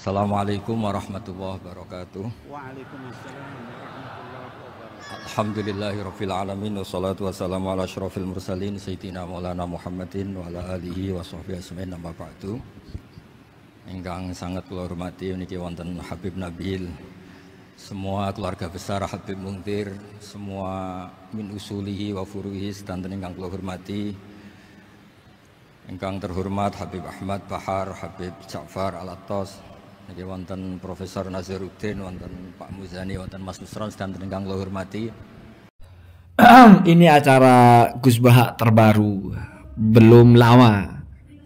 Assalamualaikum warahmatullahi wabarakatuh. Waalaikumsalam warahmatullahi wabarakatuh. Alhamdulillahirabbil alamin wassalatu wassalamu ala asyrofil mursalin sayyidina Maulana Muhammadin wa ala alihi wa sahbihi ajmain amma ba'du. Ingkang sangat kula hormati niki wonten Habib Nabil, semua keluarga besar Habib Mungtir, semua min usulihi wa furuhi sedanten ingkang kula hormati. Ingkang terhormat Habib Ahmad Bahar, Habib Ja'far Al-Attas, niki wonten Profesor Nazaruddin, wonten Pak Muzani, wonten Mas Nusron sedanten ingkang kula hormati. Ini acara Gus Baha terbaru, belum lama.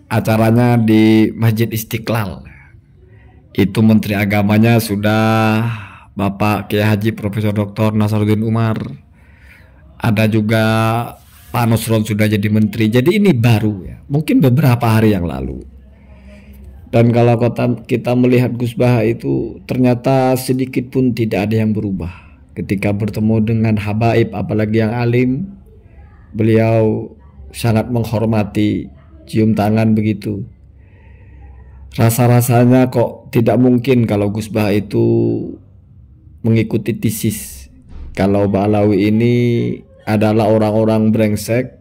Acaranya di Masjid Istiqlal. Itu Menteri Agamanya sudah Bapak Kiai Haji Profesor Dr. Nasaruddin Umar. Ada juga Pak Nusron sudah jadi menteri. Jadi ini baru ya, mungkin beberapa hari yang lalu. Dan kalau kita melihat Gus Baha itu ternyata sedikit pun tidak ada yang berubah. Ketika bertemu dengan habaib, apalagi yang alim, beliau sangat menghormati, cium tangan begitu. Rasa-rasanya kok tidak mungkin kalau Gus Baha itu mengikuti tesis. Kalau Ba'alawi ini adalah orang-orang brengsek.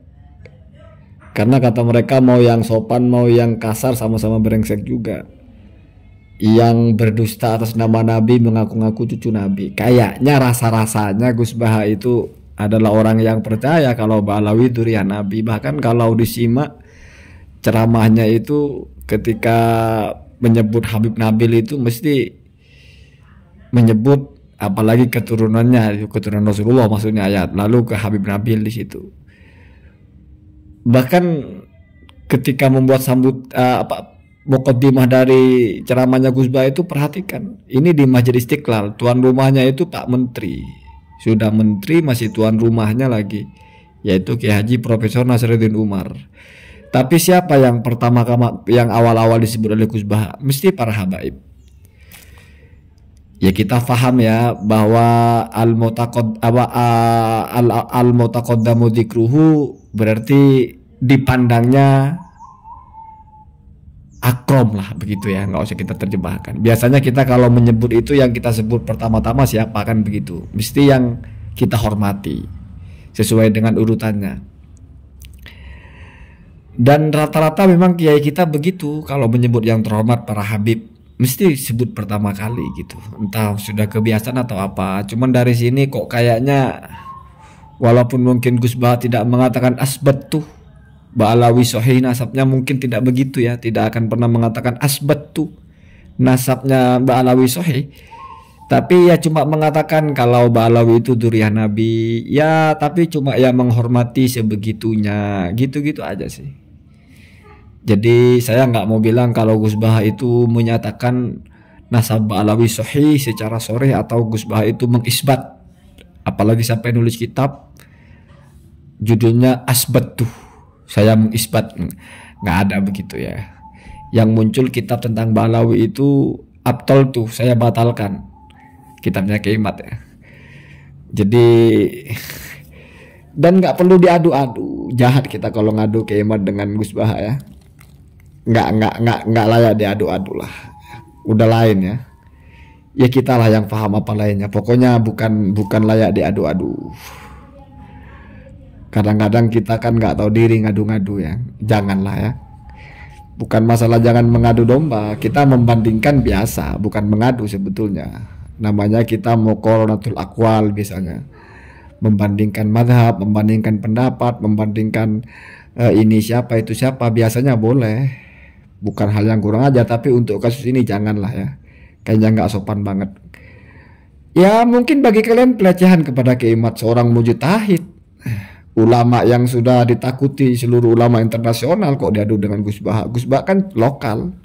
Karena kata mereka mau yang sopan mau yang kasar sama-sama brengsek juga. Yang berdusta atas nama Nabi, mengaku-ngaku cucu Nabi. Kayaknya rasa-rasanya Gus Baha itu adalah orang yang percaya kalau Ba'alawi durian Nabi. Bahkan kalau disimak ceramahnya itu ketika menyebut Habib Nabil itu mesti menyebut apalagi keturunannya, keturunan Rasulullah maksudnya ayat, lalu ke Habib Nabil di situ. Bahkan ketika membuat muqaddimah dari ceramahnya Gus Baha itu, perhatikan, ini di Masjid Istiqlal, tuan rumahnya itu Pak Menteri. Sudah menteri masih tuan rumahnya lagi, yaitu Kiai Haji Profesor Nasaruddin Umar. Tapi siapa yang pertama yang awal-awal disebut oleh Gus Baha? Mesti para habaib. Ya kita faham ya bahwa al-mutaqaddamu dzikruhu berarti dipandangnya akrom lah begitu ya, nggak usah kita terjemahkan. Biasanya kita kalau menyebut itu yang kita sebut pertama-tama siapa kan begitu, mesti yang kita hormati sesuai dengan urutannya. Dan rata-rata memang kiai kita begitu, kalau menyebut yang terhormat para habib mesti sebut pertama kali gitu. Entah sudah kebiasaan atau apa. Cuman dari sini kok kayaknya walaupun mungkin Gus Baha tidak mengatakan asbat tuh Ba'alawi sahih nasabnya, mungkin tidak begitu ya, tidak akan pernah mengatakan asbat tuh nasabnya Ba'alawi sahih. Tapi ya cuma mengatakan kalau Ba'alawi itu duriah Nabi. Ya tapi cuma ya menghormati sebegitunya, gitu-gitu aja sih. Jadi saya nggak mau bilang kalau Gus Baha itu menyatakan nasab Ba'alawi sahih secara sharih atau Gus Baha itu mengisbat. Apalagi sampai nulis kitab judulnya asbat tuh, saya mengisbat, nggak ada begitu ya. Yang muncul kitab tentang Ba'alawi itu abtol tuh, saya batalkan kitabnya Keimat ya. Jadi dan nggak perlu diadu-adu, jahat kita kalau ngadu Keimat dengan Gus Baha ya. Nggak layak diadu-adu lah. Udah lain ya. Ya kita lah yang paham apa lainnya. Pokoknya bukan layak diadu-adu. Kadang-kadang kita kan nggak tahu diri ngadu-ngadu ya. Janganlah ya. Bukan masalah jangan mengadu domba. Kita membandingkan biasa, bukan mengadu sebetulnya. Namanya kita muqaranatul aqwal biasanya. Membandingkan madhab, membandingkan pendapat, membandingkan ini siapa itu siapa, biasanya boleh. Bukan hal yang kurang aja, tapi untuk kasus ini janganlah ya. Kayaknya nggak sopan banget. Ya mungkin bagi kalian pelecehan kepada Keimat, seorang mujtahid, ulama yang sudah ditakuti seluruh ulama internasional, kok diadu dengan Gus Baha. Gus Baha kan lokal,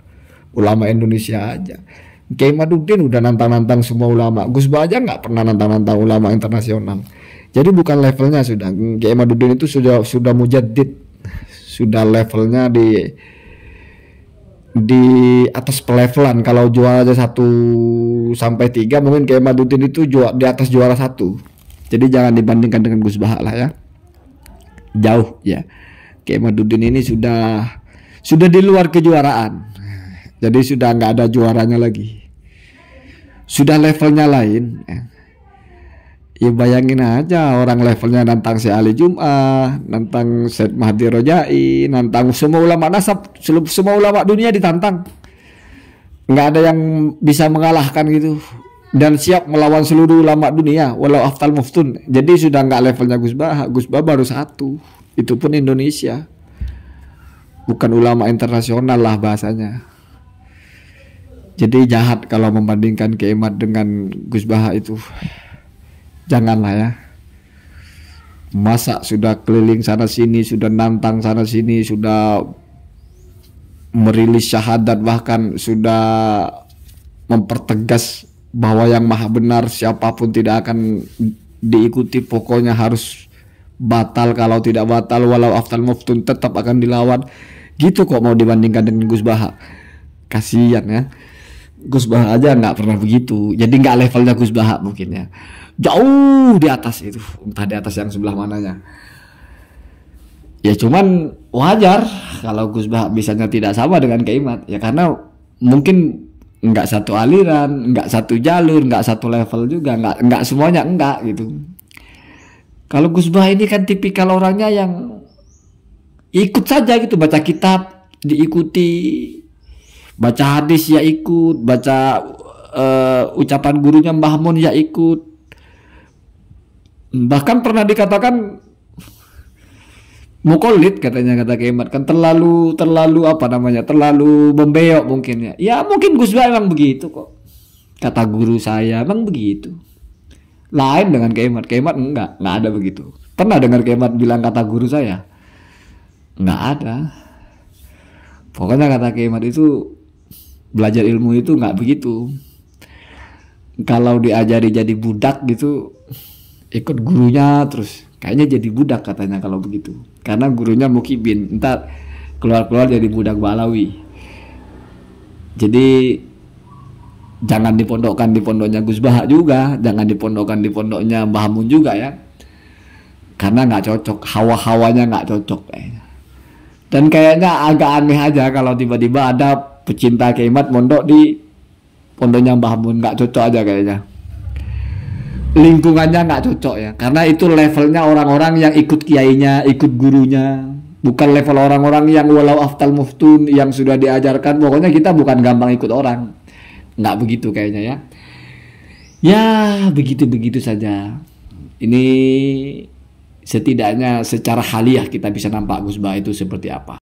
ulama Indonesia aja. Kiai Madudin udah nantang-nantang semua ulama. Gus Bah aja nggak pernah nantang-nantang ulama internasional. Jadi bukan levelnya sudah. Kiai Madudin itu sudah mujaddid, sudah levelnya di atas pelevelan. Kalau juara aja 1 sampai 3, mungkin Kiai Madudin itu di atas juara 1. Jadi jangan dibandingkan dengan Gus Bah lah ya. Jauh ya. Kiai Madudin ini sudah di luar kejuaraan. Jadi sudah nggak ada juaranya lagi. Sudah levelnya lain. Ya bayangin aja orang levelnya nantang Syekh Ali Jum'ah, nantang Syed Mahdi Rojai, nantang semua ulama nasab, semua ulama dunia ditantang. Nggak ada yang bisa mengalahkan gitu. Dan siap melawan seluruh ulama dunia, walau aftal muftun. Jadi sudah nggak levelnya Gus Bah. Gus Bah baru 1. Itu pun Indonesia. Bukan ulama internasional lah bahasanya. Jadi jahat kalau membandingkan Kiai Mat dengan Gus Bah itu. Janganlah ya. Masa sudah keliling sana sini, sudah nantang sana sini, sudah merilis syahadat, bahkan sudah mempertegas bahwa yang maha benar siapapun tidak akan diikuti, pokoknya harus batal, kalau tidak batal walau aftal muftun tetap akan dilawan. Gitu kok mau dibandingkan dengan Gus Bah. Kasihan ya. Gus Bah aja nggak pernah begitu. Jadi nggak levelnya Gus Bah mungkin ya. Jauh di atas itu, entah di atas yang sebelah mananya. Ya cuman wajar kalau Gus Bah bisanya tidak sama dengan Kiai Mat. Ya karena mungkin nggak satu aliran, nggak satu jalur, nggak satu level juga, nggak semuanya enggak gitu. Kalau Gus Bah ini kan tipikal orangnya yang ikut saja gitu, baca kitab diikuti, baca hadis ya ikut, baca ucapan gurunya Mbah Mun ya ikut. Bahkan pernah dikatakan mukolid katanya, kata Kiai Mat kan terlalu apa namanya, terlalu membeok mungkin ya. Ya mungkin Gus Bah emang begitu kok. Kata guru saya emang begitu. Lain dengan Kiai Mat. Kiai Mat enggak ada begitu. Pernah dengar Kiai Mat bilang kata guru saya? Enggak ada. Pokoknya kata Kiai Mat itu belajar ilmu itu enggak begitu. Kalau diajari jadi budak gitu, ikut gurunya terus kayaknya jadi budak katanya kalau begitu. Karena gurunya Mukibin, entar keluar jadi budak Balawi. Jadi jangan dipondokkan di pondoknya Gus Bah juga, jangan dipondokkan di pondoknya Mbah Mun juga ya. Karena nggak cocok, hawa-hawanya nggak cocok kayaknya. Dan kayaknya agak aneh aja kalau tiba-tiba ada pecinta Kiai Mat mondok di pondoknya Mbah Mun, nggak cocok aja kayaknya. Lingkungannya nggak cocok ya, karena itu levelnya orang-orang yang ikut kiainya, ikut gurunya, bukan level orang-orang yang walau aftal muftun yang sudah diajarkan. Pokoknya kita bukan gampang ikut orang, nggak begitu kayaknya ya. Ya begitu saja. Ini setidaknya secara haliah kita bisa nampak Gus Bah itu seperti apa.